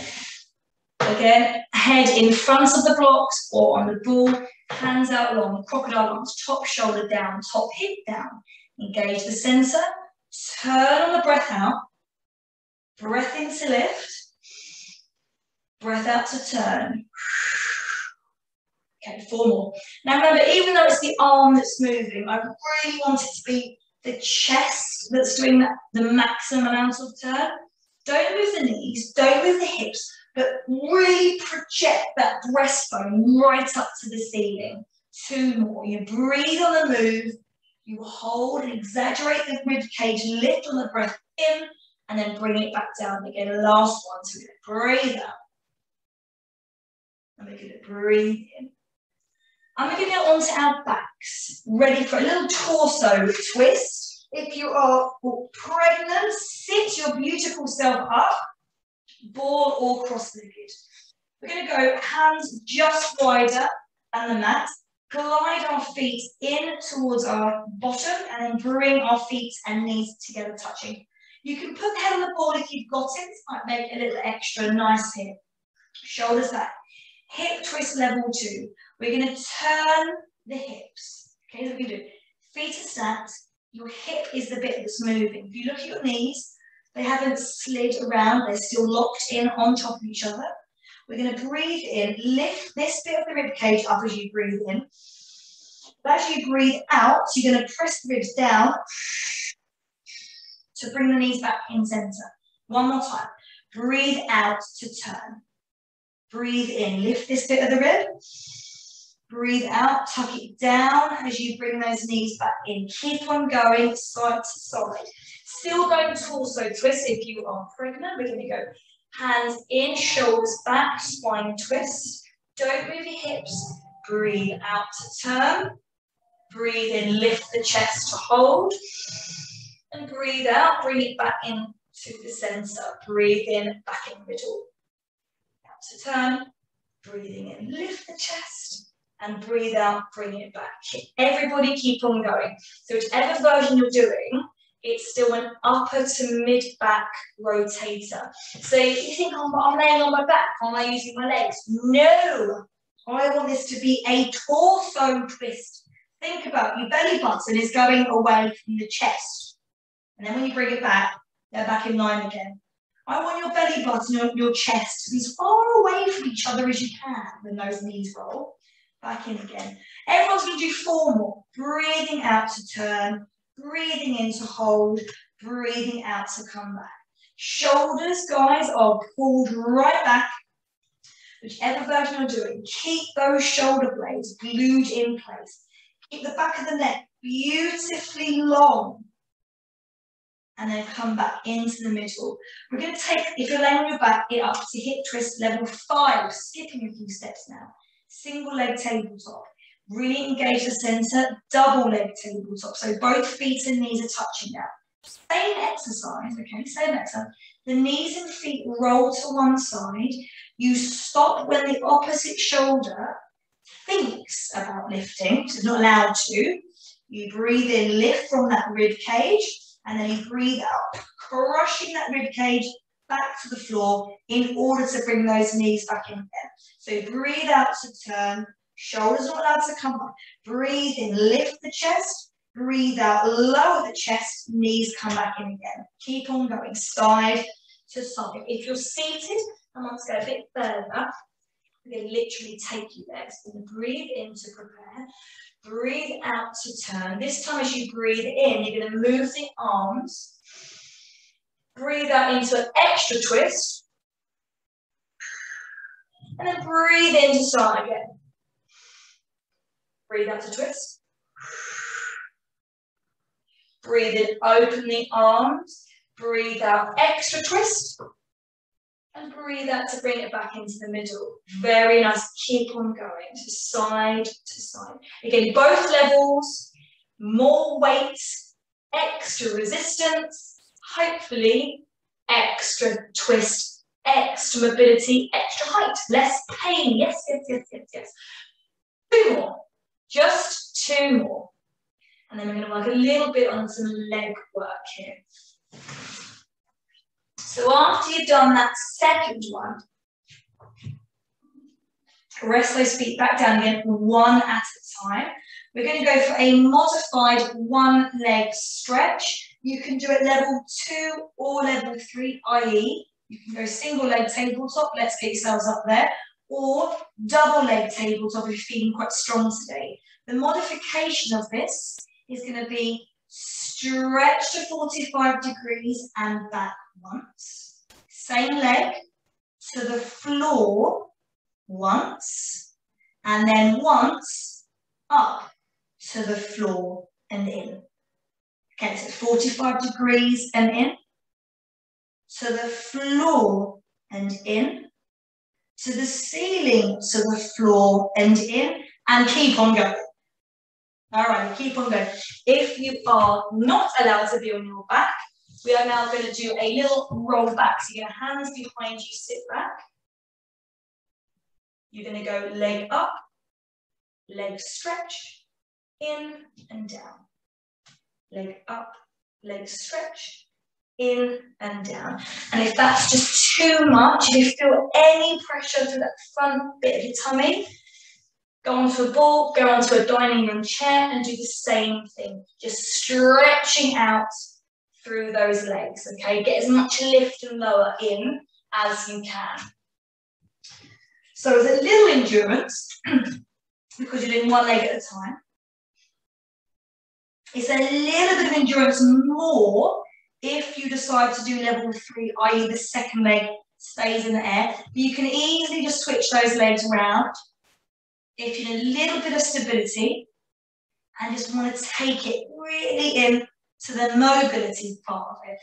Again, head in front of the blocks or on the ball, hands out long, crocodile arms, top shoulder down, top hip down. Engage the center, turn on the breath out, breath in to lift, breath out to turn. Okay, 4 more. Now remember, even though it's the arm that's moving, I really want it to be the chest that's doing that, the maximum amount of turn. Don't move the knees, don't move the hips, but really project that breastbone right up to the ceiling. 2 more. You breathe on the move, you hold and exaggerate the rib cage, lift on the breath in, and then bring it back down again. Last one. So we're going to breathe out. And we're going to breathe in. And we're going to go onto our backs, ready for a little torso twist. If you are pregnant, sit your beautiful self up, board or cross-legged. We're going to go hands just wider than the mat, glide our feet in towards our bottom, and then bring our feet and knees together touching. You can put the head on the ball if you've got it. This might make it a little extra nice here. Shoulders back. Hip twist level 2. We're going to turn the hips. Okay, so we can do feet are stacked. Your hip is the bit that's moving. If you look at your knees, they haven't slid around. They're still locked in on top of each other. We're going to breathe in. Lift this bit of the rib cage up as you breathe in. But as you breathe out, you're going to press the ribs down to bring the knees back in center. One more time. Breathe out to turn. Breathe in, lift this bit of the rib. Breathe out, tuck it down as you bring those knees back in. Keep on going side to side. Still going torso twist if you are pregnant. We're going to go hands in, shoulders back, spine twist. Don't move your hips. Breathe out to turn. Breathe in, lift the chest to hold. And breathe out, bring it back in to the center. Breathe in, back in the middle. To turn, breathing in, lift the chest, and breathe out, bring it back. Everybody keep on going. So whichever version you're doing, it's still an upper to mid-back rotator. So if you think, oh, I'm laying on my back, am I using my legs? No, I want this to be a torso twist. Think about your belly button is going away from the chest. And then when you bring it back, they're back in line again. I want your belly button and your chest to be as far away from each other as you can when those knees roll. Back in again. Everyone's going to do 4 more. Breathing out to turn, breathing in to hold, breathing out to come back. Shoulders, guys, are pulled right back. Whichever version you're doing, keep those shoulder blades glued in place. Keep the back of the neck beautifully long. and then come back into the middle. We're going to take, if you're laying on your back, it up to hip twist level 5, skipping a few steps now. Single leg tabletop. Really engage the center, double leg tabletop. So both feet and knees are touching now. Same exercise, okay, same exercise. The knees and feet roll to one side. You stop when the opposite shoulder thinks about lifting, so it's not allowed to. You breathe in, lift from that rib cage, and then you breathe out, crushing that rib cage back to the floor in order to bring those knees back in again. So breathe out to turn, shoulders not allowed to come up. Breathe in, lift the chest, breathe out, lower the chest, knees come back in again. Keep on going, side to side. If you're seated, I want to go a bit further. We're going to literally take you there. So breathe in to prepare. Breathe out to turn. This time as you breathe in, you're going to move the arms. Breathe out into an extra twist. And then breathe in to start again. Breathe out to twist. Breathe in, open the arms. Breathe out, extra twist. And breathe out to bring it back into the middle. Very nice. Keep on going to side to side. Again, both levels, more weight, extra resistance, hopefully extra twist, extra mobility, extra height, less pain. Yes, yes, yes, yes, yes. 2 more. Just 2 more. And then we're going to work a little bit on some leg work here. So after you've done that second one, rest those feet back down again, one at a time. We're going to go for a modified 1-leg stretch. You can do it level 2 or level 3, i.e. you can go single leg tabletop, let's get yourselves up there, or double leg tabletop if you're feeling quite strong today. The modification of this is going to be stretch to 45 degrees and back once. Same leg to the floor once, and then once up to the floor and in. Okay, so 45 degrees and in, to the floor and in, to the ceiling, to the floor and in, and keep on going. All right, keep on going. If you are not allowed to be on your back, we are now going to do a little roll back. So you're going to hands behind you, sit back. You're going to go leg up, leg stretch, in and down. Leg up, leg stretch, in and down. And if that's just too much, if you feel any pressure through that front bit of your tummy, go onto a ball, go onto a dining room chair and do the same thing. Just stretching out through those legs, okay? Get as much lift and lower in as you can. So as a little endurance, because you're doing one leg at a time, it's a little bit of endurance more if you decide to do level 3, i.e. the second leg stays in the air. You can easily just switch those legs around if you need a little bit of stability and just want to take it really in to the mobility part of it.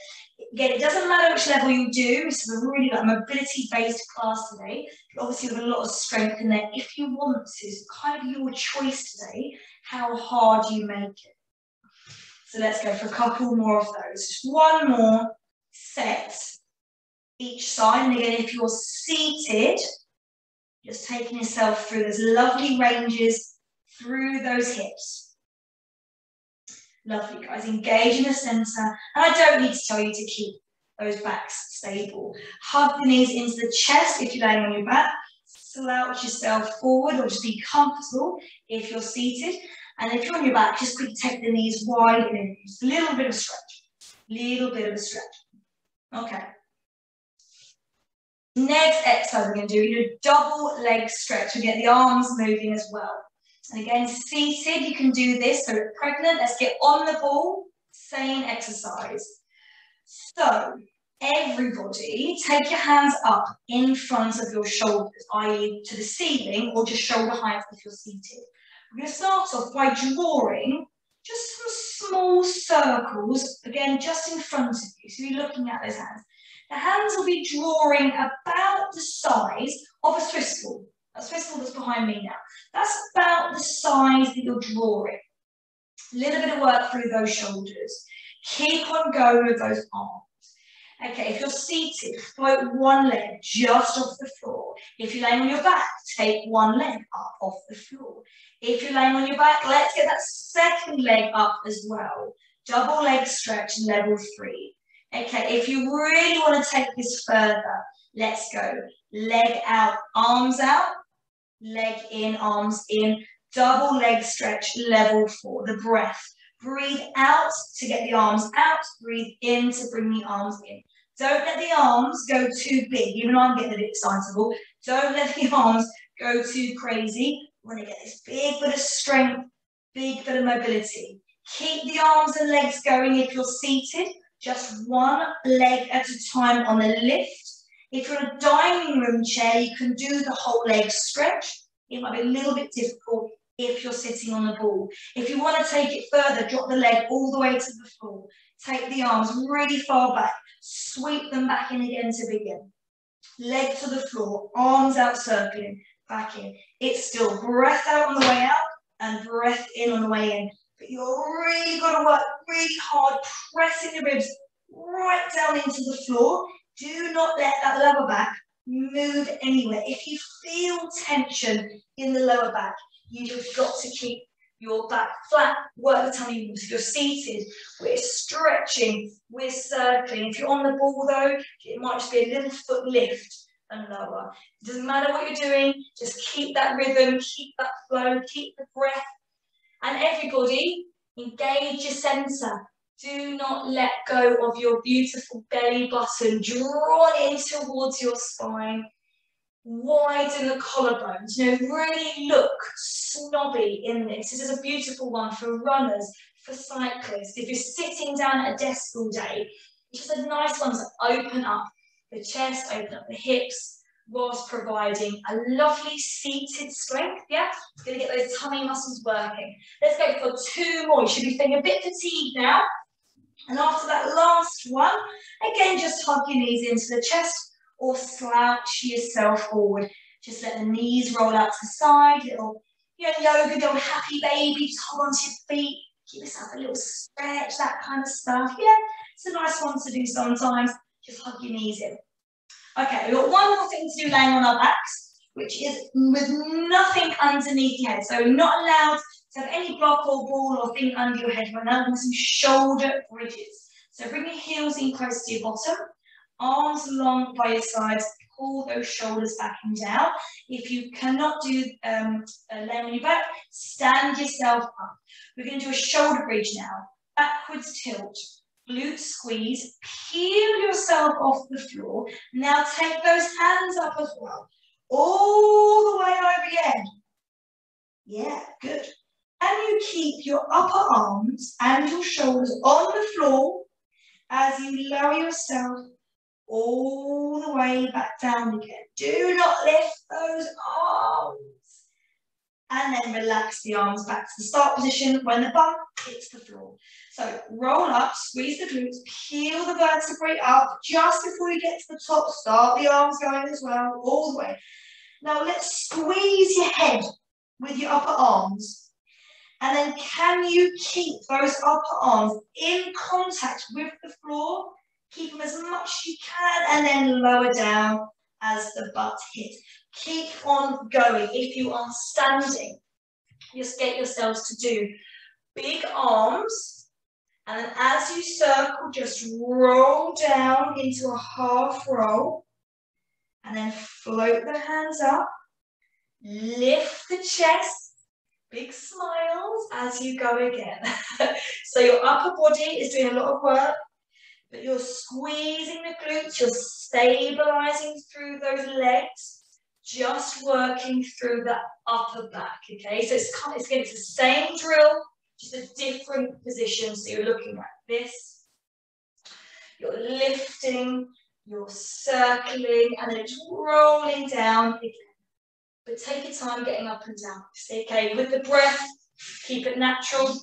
Again, it doesn't matter which level you do, this is a really like mobility-based class today. You obviously have a lot of strength in there if you want to. It's kind of your choice today, how hard you make it. So let's go for a couple more of those. Just one more set each side. And again, if you're seated, just taking yourself through those lovely ranges through those hips. Lovely, guys. Engage in the center. And I don't need to tell you to keep those backs stable. Hug the knees into the chest if you're laying on your back. Slouch yourself forward or just be comfortable if you're seated. And if you're on your back, just quickly take the knees wide and just a little bit of stretch. Little bit of a stretch. Okay. Next exercise we're going to do, you do a double leg stretch. We get the arms moving as well. And again, seated, you can do this. So we're pregnant, let's get on the ball. Same exercise. So everybody, take your hands up in front of your shoulders, i.e. to the ceiling or just shoulder height if you're seated. We're going to start off by drawing just some small circles, again, just in front of you. So you're looking at those hands. The hands will be drawing about the size of a Swiss ball. A Swiss ball that's behind me now. That's about the size that you're drawing. A little bit of work through those shoulders. Keep on going with those arms. Okay, if you're seated, float one leg just off the floor. If you're laying on your back, take one leg up off the floor. If you're laying on your back, let's get that second leg up as well. Double leg stretch, level 3. Okay, if you really want to take this further, let's go. Leg out, arms out, leg in, arms in. Double leg stretch, level 4, the breath. Breathe out to get the arms out. Breathe in to bring the arms in. Don't let the arms go too big, even though I'm getting a bit excitable. Don't let the arms go too crazy. We want to get this big bit of strength, big bit of mobility. Keep the arms and legs going if you're seated. Just one leg at a time on the lift. If you're in a dining room chair, you can do the whole leg stretch. It might be a little bit difficult if you're sitting on the ball. If you want to take it further, drop the leg all the way to the floor. Take the arms really far back. Sweep them back in again to begin. Leg to the floor, arms out circling, back in. It's still breath out on the way out and breath in on the way in. But you're really got to work really hard, pressing the ribs right down into the floor. Do not let that lower back move anywhere. If you feel tension in the lower back, you've got to keep your back flat, work the tummy moves. If you're seated, we're stretching, we're circling. If you're on the ball though, it might just be a little foot lift and lower. It doesn't matter what you're doing, just keep that rhythm, keep that flow, keep the breath. And everybody, engage your centre. Do not let go of your beautiful belly button, drawn in towards your spine. Widen the collarbones, really look snobby in this. This is a beautiful one for runners, for cyclists. If you're sitting down at a desk all day, it's just a nice one to open up the chest, open up the hips, whilst providing a lovely seated strength, yeah? It's going to get those tummy muscles working. Let's go for 2 more. You should be feeling a bit fatigued now. And after that last one, again, just hug your knees into the chest, or slouch yourself forward. Just let the knees roll out to the side, little yoga, little happy baby, just hold onto your feet, give yourself a little stretch, that kind of stuff. Yeah, it's a nice one to do sometimes. Just hug your knees in. Okay, we've got one more thing to do laying on our backs, which is with nothing underneath your head. So not allowed to have any block or ball or thing under your head right now. And some shoulder bridges. So bring your heels in close to your bottom. Arms long by your sides, pull those shoulders back and down. If you cannot do laying on your back, stand yourself up. We're going to do a shoulder bridge now. Backwards tilt, glute squeeze, peel yourself off the floor. Now take those hands up as well, all the way overhead. Yeah, good. And you keep your upper arms and your shoulders on the floor as you lower yourself all the way back down again. Do not lift those arms. And then relax the arms back to the start position when the bum hits the floor. So roll up, squeeze the glutes, peel the vertebrae up just before you get to the top. Start the arms going as well, all the way. Now let's squeeze your head with your upper arms. And then can you keep those upper arms in contact with the floor? Keep them as much as you can and then lower down as the butt hits. Keep on going. If you are standing, just get yourselves to do big arms. And then as you circle, just roll down into a half roll. And then float the hands up. Lift the chest. Big smiles as you go again. So your upper body is doing a lot of work. But you're squeezing the glutes, you're stabilizing through those legs, just working through the upper back, okay? So it's the same drill, just a different position. So you're looking like this, you're lifting, you're circling, and then it's rolling down again. But take your time getting up and down, okay? With the breath, keep it natural.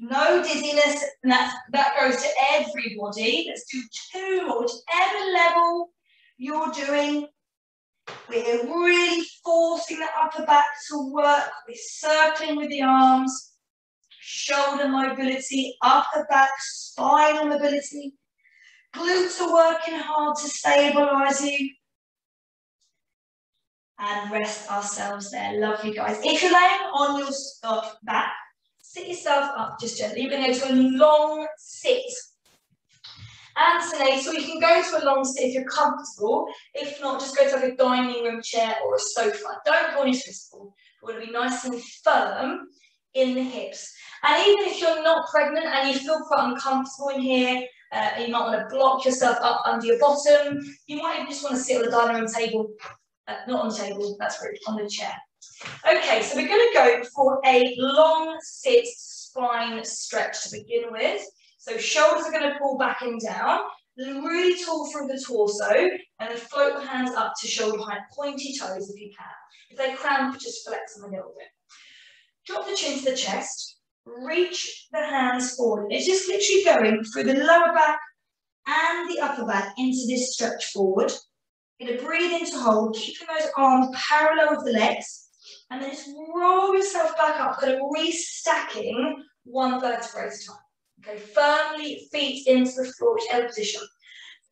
No dizziness, and that goes to everybody. Let's do 2 more, whichever level you're doing. We're really forcing the upper back to work. We're circling with the arms, shoulder mobility, upper back, spinal mobility. Glutes are working hard to stabilize you. And rest ourselves there. Lovely, guys. If you're laying on your back, sit yourself up just gently. You're going to go to a long sit. Antenatal, you can go to a long sit if you're comfortable. If not, just go to like a dining room chair or a sofa. Don't go on your Swiss ball. You want to be nice and firm in the hips. And even if you're not pregnant and you feel quite uncomfortable in here, you might want to block yourself up under your bottom. You might even just want to sit on the dining room table. Not on the table, that's rude, on the chair. Okay, so we're going to go for a long sit spine stretch to begin with. So shoulders are going to pull back and down, really tall through the torso, and then float the hands up to shoulder height, pointy toes if you can. If they cramp, just flex them a little bit. Drop the chin to the chest, reach the hands forward. It's just literally going through the lower back and the upper back into this stretch forward. You're going to breathe into hold, keeping those arms parallel with the legs, and then just roll yourself back up, kind of restacking one vertebra at a time. Okay, firmly feet into the floor, whichever position.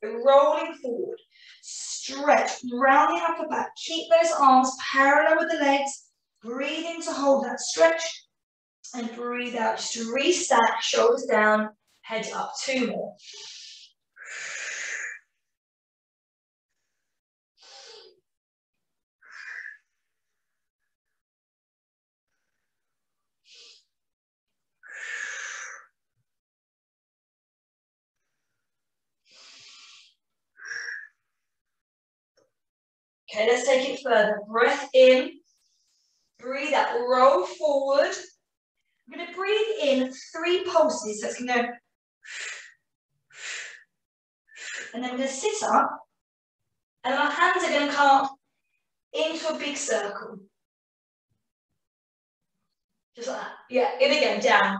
So rolling forward, stretch, round the upper back, keep those arms parallel with the legs, breathe in to hold that stretch, and breathe out just to restack, shoulders down, head up. 2 more. Okay, let's take it further. Breath in, breathe out, roll forward. I'm going to breathe in 3 pulses, so it's going to go, and then we're going to sit up, and our hands are going to come up into a big circle. Just like that. Yeah, in again, down.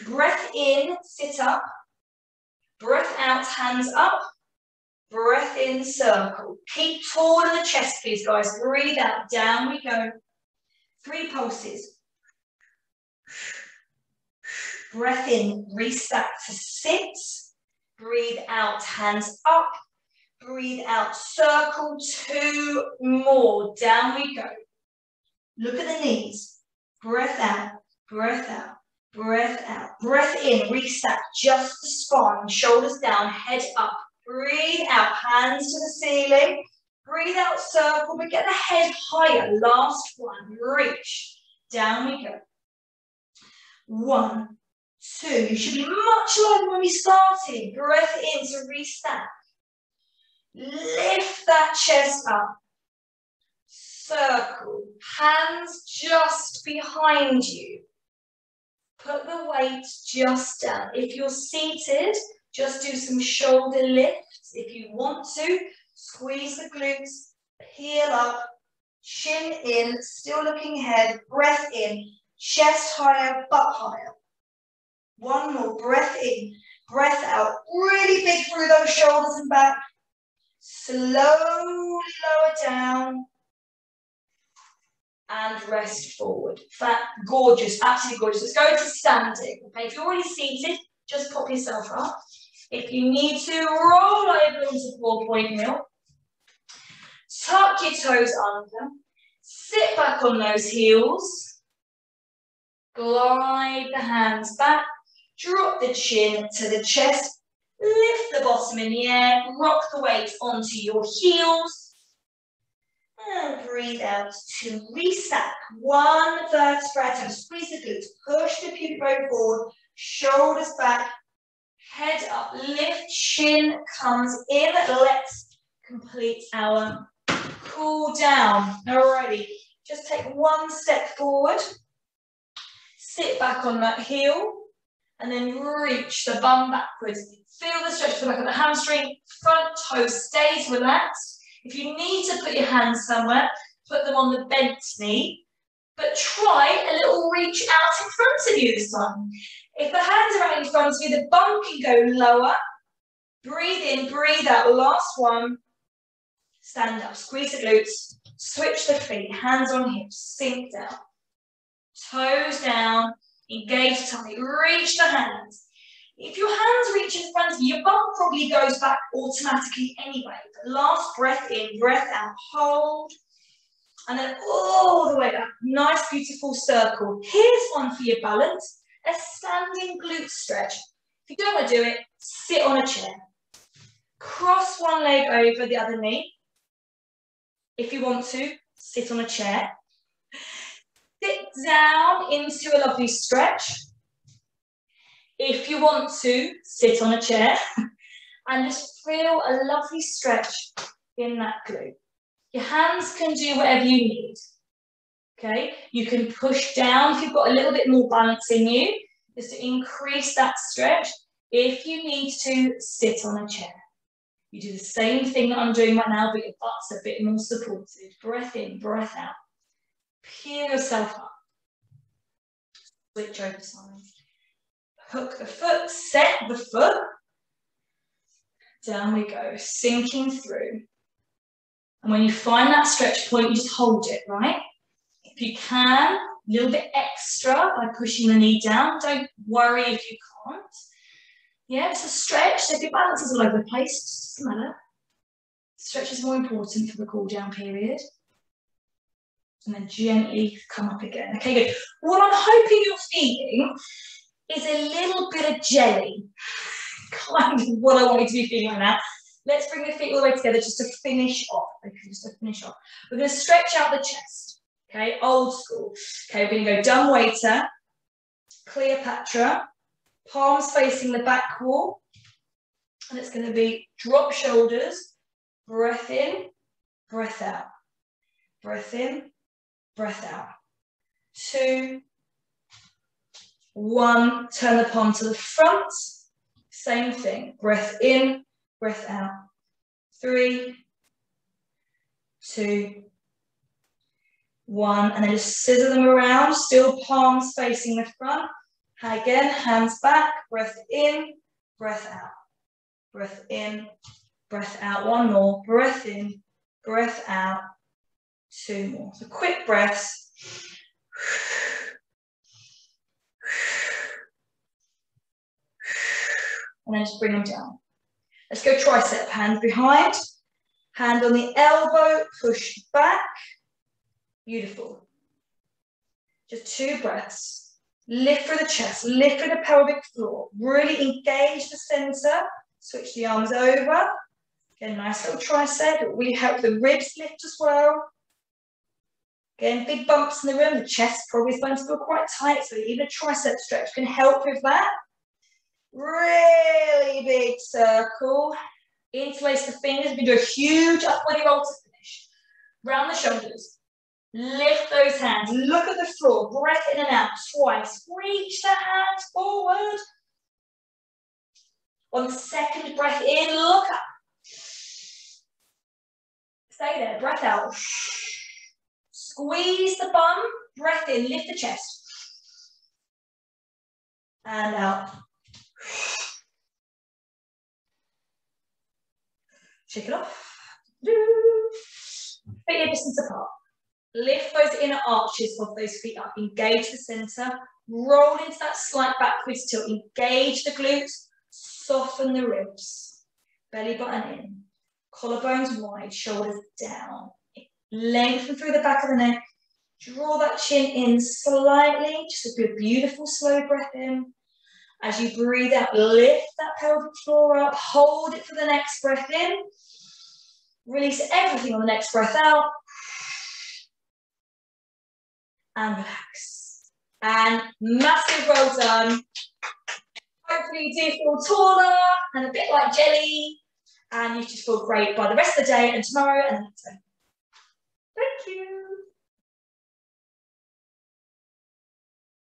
Breath in, sit up. Breath out, hands up. Breath in, circle. Keep tall in the chest, please, guys. Breathe out, down we go. 3 pulses. Breath in, restack to sit. Breathe out, hands up. Breathe out, circle. 2 more. Down we go. Look at the knees. Breath out, breath out, breath out. Breath in, restack just the spine. Shoulders down, head up. Breathe out, hands to the ceiling. Breathe out, circle, but get the head higher. Last one, reach. Down we go. 1, 2. You should be much lighter when we started. Breath in to restack. Lift that chest up. Circle. Hands just behind you. Put the weight just down. If you're seated, just do some shoulder lifts. If you want to, squeeze the glutes, peel up, chin in, still looking ahead, breath in, chest higher, butt higher. 1 more, breath in, breath out, really big through those shoulders and back. Slowly lower down and rest forward. Gorgeous, absolutely gorgeous. Let's go to standing. Okay, if you're already seated, just pop yourself up. If you need to, roll over onto 4-point mill. Tuck your toes under. Sit back on those heels. Glide the hands back. Drop the chin to the chest. Lift the bottom in the air. Rock the weight onto your heels. And breathe out to restack. 1 vertebra at a time. Squeeze the glutes. Push the pubic bone forward. Shoulders back. Head up, lift, chin comes in. Let's complete our cool down. Alrighty, just take 1 step forward. Sit back on that heel and then reach the bum backwards. Feel the stretch to the back of the hamstring. Front toe stays relaxed. If you need to put your hands somewhere, put them on the bent knee. but try a little reach out in front of you this time. If the hands are out in front of you, the bum can go lower. Breathe in, breathe out. Last one. Stand up, squeeze the glutes, switch the feet, hands on hips, sink down. Toes down, engage the tummy, reach the hands. If your hands reach in front of you, your bum probably goes back automatically anyway. But last breath in, breath out, hold. And then all the way up. Nice, beautiful circle. Here's one for your balance. A standing glute stretch. If you don't want to do it, sit on a chair. Cross one leg over the other knee. If you want to, sit on a chair. Sit down into a lovely stretch. If you want to, sit on a chair. And just feel a lovely stretch in that glute. Your hands can do whatever you need. Okay? You can push down if you've got a little bit more balance in you, just to increase that stretch. If you need to, sit on a chair. You do the same thing that I'm doing right now, but your butt's a bit more supported. Breath in, breath out. Peel yourself up. Switch over sides. Hook the foot, set the foot. Down we go, sinking through. And when you find that stretch point, you just hold it, right? If you can, a little bit extra by pushing the knee down. Don't worry if you can't. Yeah, it's a stretch, so if your balance is all over the place, it doesn't matter. Stretch is more important for the cool down period. And then gently come up again. Okay, good. What I'm hoping you're feeling is a little bit of jelly. Kind of what I want you to be feeling right now. Let's bring the feet all the way together just to finish off. Okay, just to finish off. We're going to stretch out the chest. Okay, old school. Okay, we're going to go dumb waiter, Cleopatra, palms facing the back wall, and it's going to be drop shoulders, breath in, breath out, breath in, breath out. 2, 1, turn the palm to the front, same thing, breath in, breath out. 3, 2, 1, and then just scissor them around, still palms facing the front. Again, hands back, breath in, breath out. Breath in, breath out. 1 more, breath in, breath out. 2 more. So quick breaths. And then just bring them down. Let's go tricep, hands behind. Hand on the elbow, push back. Beautiful. Just 2 breaths. Lift through the chest, lift through the pelvic floor. Really engage the center. Switch the arms over. Again, nice little tricep. It really help the ribs lift as well. Again, big bumps in the room. The chest probably is going to feel quite tight, so even a tricep stretch can help with that. Really big circle. Interlace the fingers. We can do a huge upper body roll to finish. Round the shoulders. Lift those hands. Look at the floor. Breath in and out twice. Reach the hands forward. On the second breath in, look up. Stay there. Breath out. Squeeze the bum. Breath in. Lift the chest. And out. Shake it off. Feet are distance apart. Lift those inner arches of those feet up. Engage the center. Roll into that slight backwards tilt. Engage the glutes. Soften the ribs. Belly button in. Collarbones wide. Shoulders down. Lengthen through the back of the neck. Draw that chin in slightly. Just a good, beautiful, slow breath in. As you breathe out, lift that pelvic floor up. Hold it for the next breath in. Release everything on the next breath out. And relax. And massive well done. Hopefully you do feel taller and a bit like jelly. And you just feel great by the rest of the day and tomorrow and the next day. Thank you.